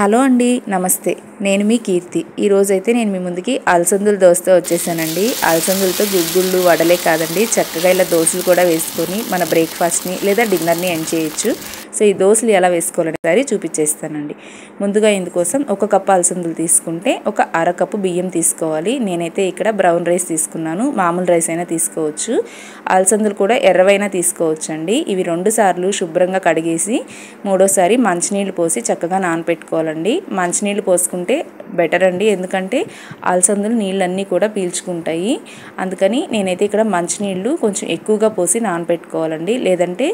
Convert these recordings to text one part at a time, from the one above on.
Hello అండి, నమస్తే. నేను మీ కీర్తి. ఈరోజైతే నేను మీ ముందుకి అలసందుల దోశతో వచ్చేసానండి. అలసందులతో గుగ్గుళ్ళు, వడలే కాదండి, చక్కగా ఇలా దోశలు కూడా వేసుకొని మన బ్రేక్ఫాస్ట్ని లేదా డిన్నర్ని ఎండ్ చేయొచ్చు. సో ఈ దోశలు ఎలా వేసుకోవాలని సరే చూపించేస్తానండి. ముందుగా ఇందుకోసం 1 కప్పు అలసందులు తీసుకుంటే ఒక అరకప్పు బియ్యం తీసుకోవాలి. నేనైతే ఇక్కడ బ్రౌన్ రైస్ తీసుకున్నాను, మామూలు రైస్ అయినా తీసుకోవచ్చు. అలసందులు కూడా ఎర్రవైనా తీసుకోవచ్చు అండి. ఇవి 2 సార్లు శుభ్రంగా కడిగేసి మూడోసారి మంచినీళ్ళు పోసి చక్కగా నానపెట్టుకోవాలి. మంచినీళ్ళు పోసుకుంటే బెటర్ అండి, ఎందుకంటే అలసందులు నీళ్ళన్నీ కూడా పీల్చుకుంటాయి. అందుకని నేనైతే ఇక్కడ మంచినీళ్ళు కొంచెం ఎక్కువగా పోసి నానపెట్టుకోవాలండి, లేదంటే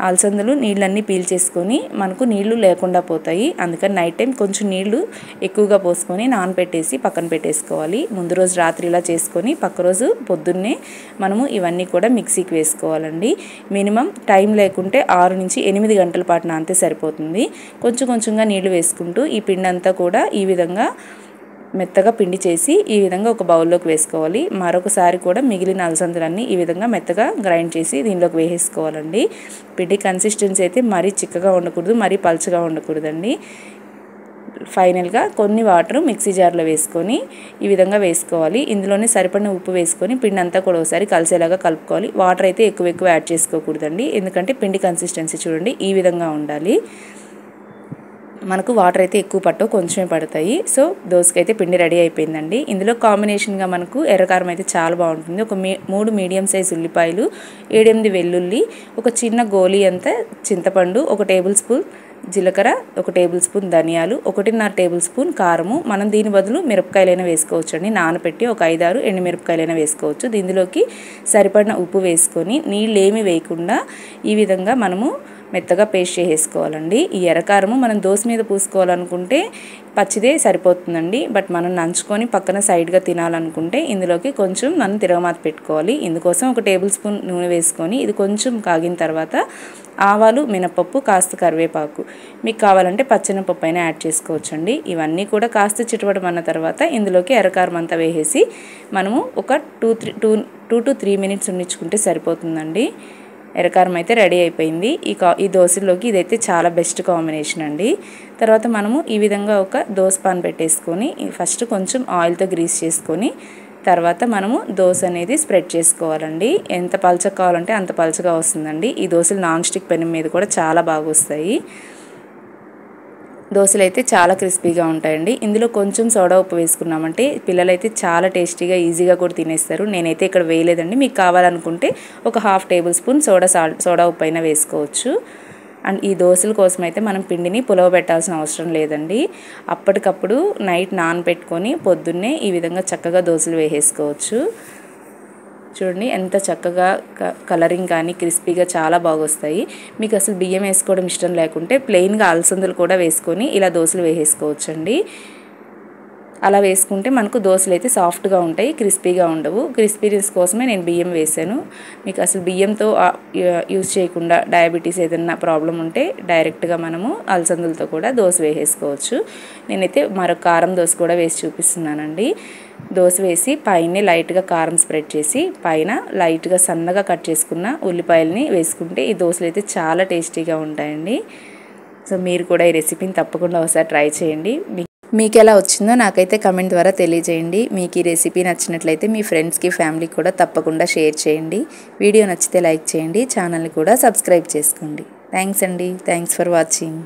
అలసందులు నీళ్ళన్నీ పీల్చేసుకొని మనకు నీళ్లు లేకుండా పోతాయి. అందుకని నైట్ టైం కొంచెం నీళ్లు ఎక్కువగా పోసుకొని నానపెట్టేసి పక్కన పెట్టేసుకోవాలి. ముందు రోజు రాత్రి ఇలా చేసుకొని పక్క రోజు పొద్దున్నే మనము ఇవన్నీ కూడా మిక్సీకి వేసుకోవాలండి. మినిమం టైం లేకుంటే 6 నుంచి 8 గంటల పాటు నానితే సరిపోతుంది. కొంచెం కొంచెంగా నీళ్లు వేసుకుంటూ ఈ పిండి అంతా కూడా ఈ విధంగా మెత్తగా పిండి చేసి ఈ విధంగా ఒక బౌల్లోకి వేసుకోవాలి. మరొకసారి కూడా మిగిలిన అలసందులన్నీ ఈ విధంగా మెత్తగా గ్రైండ్ చేసి దీనిలోకి వేసేసుకోవాలండి. పిండి కన్సిస్టెన్సీ అయితే మరీ చిక్కగా ఉండకూడదు, మరీ పలుచగా ఉండకూడదండి. ఫైనల్గా కొన్ని వాటర్ మిక్సీ జార్లో వేసుకొని ఈ విధంగా వేసుకోవాలి. ఇందులోనే సరిపడిన ఉప్పు వేసుకొని పిండి అంతా కూడా ఒకసారి కలిసేలాగా కలుపుకోవాలి. వాటర్ అయితే ఎక్కువ యాడ్ చేసుకోకూడదండి, ఎందుకంటే పిండి కన్సిస్టెన్సీ చూడండి ఈ విధంగా ఉండాలి. మనకు వాటర్ అయితే ఎక్కువ పట్టవు, కొంచెమే పడతాయి. సో దోసకైతే పిండి రెడీ అయిపోయిందండి. ఇందులో కాంబినేషన్గా మనకు ఎర్రకారం అయితే చాలా బాగుంటుంది. ఒక 3 మీడియం సైజ్ ఉల్లిపాయలు, 7-8 వెల్లుల్లి, ఒక చిన్న గోలీ అంత చింతపండు, 1 టేబుల్ స్పూన్ జీలకర్ర, 1 టేబుల్ స్పూన్ ధనియాలు, 1.5 టేబుల్ స్పూన్ కారము. మనం దీని బదులు మిరపకాయలైనా వేసుకోవచ్చు అండి. నానబెట్టి ఒక 5-6 ఎండుమిరపకాయలైనా వేసుకోవచ్చు. దీనిలోకి సరిపడిన ఉప్పు వేసుకొని నీళ్ళు ఏమి వేయకుండా ఈ విధంగా మనము మెత్తగా పేస్ట్ చేసేసుకోవాలండి. ఈ ఎర్రకారము మనం దోశ మీద పూసుకోవాలనుకుంటే పచ్చిదే సరిపోతుందండి, బట్ మనం నంచుకొని పక్కన సైడ్గా తినాలనుకుంటే ఇందులోకి కొంచెం మనం తిరగమాత పెట్టుకోవాలి. ఇందుకోసం 1 టేబుల్ స్పూన్ నూనె వేసుకొని ఇది కొంచెం కాగిన తర్వాత ఆవాలు, మినపప్పు, కాస్త కరివేపాకు, మీకు కావాలంటే పచ్చెనపప్పు అయినా యాడ్ చేసుకోవచ్చండి. ఇవన్నీ కూడా కాస్త చిటపటమన్న తర్వాత ఇందులోకి ఎర్రకారం అంతా వేసేసి మనము ఒక 2 to 3 మినిట్స్ ఉండించుకుంటే సరిపోతుందండి. ఎర్రకారం అయితే రెడీ అయిపోయింది. ఈ దోశలోకి ఇదైతే చాలా బెస్ట్ కాంబినేషన్ అండి. తర్వాత మనము ఈ విధంగా ఒక దోశ పాన్ పెట్టేసుకొని ఫస్ట్ కొంచెం ఆయిల్తో గ్రీస్ చేసుకొని తర్వాత మనము దోశ అనేది స్ప్రెడ్ చేసుకోవాలండి. ఎంత పలచగా కావాలంటే అంత పలచగా వస్తుందండి. ఈ దోశలు నాన్ స్టిక్ పెనం మీద కూడా చాలా బాగా వస్తాయి. దోశలు అయితే చాలా క్రిస్పీగా ఉంటాయండి. ఇందులో కొంచెం సోడా ఉప్పు వేసుకున్నామంటే పిల్లలైతే చాలా టేస్టీగా ఈజీగా కూడా తినేస్తారు. నేనైతే ఇక్కడ వేయలేదండి, మీకు కావాలనుకుంటే ఒక 1/2 టేబుల్ స్పూన్ సోడా ఉప్పు అయినా వేసుకోవచ్చు. అండ్ ఈ దోశల కోసం అయితే మనం పిండిని పులవబెట్టాల్సిన అవసరం లేదండి. అప్పటికప్పుడు నైట్ నానబెట్టుకొని పొద్దున్నే ఈ విధంగా చక్కగా దోశలు వేసేసుకోవచ్చు. చూడండి ఎంత చక్కగా కలరింగ్ కానీ క్రిస్పీగా చాలా బాగా వస్తాయి. మీకు అసలు బియ్యం వేసుకోవడం ఇష్టం లేకుంటే ప్లెయిన్గా అలసందులు కూడా వేసుకొని ఇలా దోశలు వేసేసుకోవచ్చండి. అలా వేసుకుంటే మనకు దోశలు అయితే సాఫ్ట్గా ఉంటాయి, క్రిస్పీగా ఉండవు. క్రిస్పీనెస్ కోసమే నేను బియ్యం వేసాను. మీకు అసలు బియ్యంతో యూజ్ చేయకుండా డయాబెటీస్ ఏదైనా ప్రాబ్లం ఉంటే డైరెక్ట్గా మనము అలసందులతో కూడా దోశ వేసేసుకోవచ్చు. నేనైతే మరొక కారం దోశ కూడా వేసి చూపిస్తున్నానండి. దోశ వేసి పైన లైట్గా కారం స్ప్రెడ్ చేసి పైన లైట్గా సన్నగా కట్ చేసుకున్న ఉల్లిపాయలని వేసుకుంటే ఈ దోశలు అయితే చాలా టేస్టీగా ఉంటాయండి. సో మీరు కూడా ఈ రెసిపీని తప్పకుండా ఒకసారి ట్రై చేయండి. మీకు ఎలా వచ్చిందో నాకైతే కమెంట్ ద్వారా తెలియజేయండి. మీకు ఈ రెసిపీ నచ్చినట్లయితే మీ ఫ్రెండ్స్కి, ఫ్యామిలీకి కూడా తప్పకుండా షేర్ చేయండి. వీడియో నచ్చితే లైక్ చేయండి, ఛానల్ని కూడా సబ్స్క్రైబ్ చేసుకోండి. థ్యాంక్స్ అండి. Thanks for watching.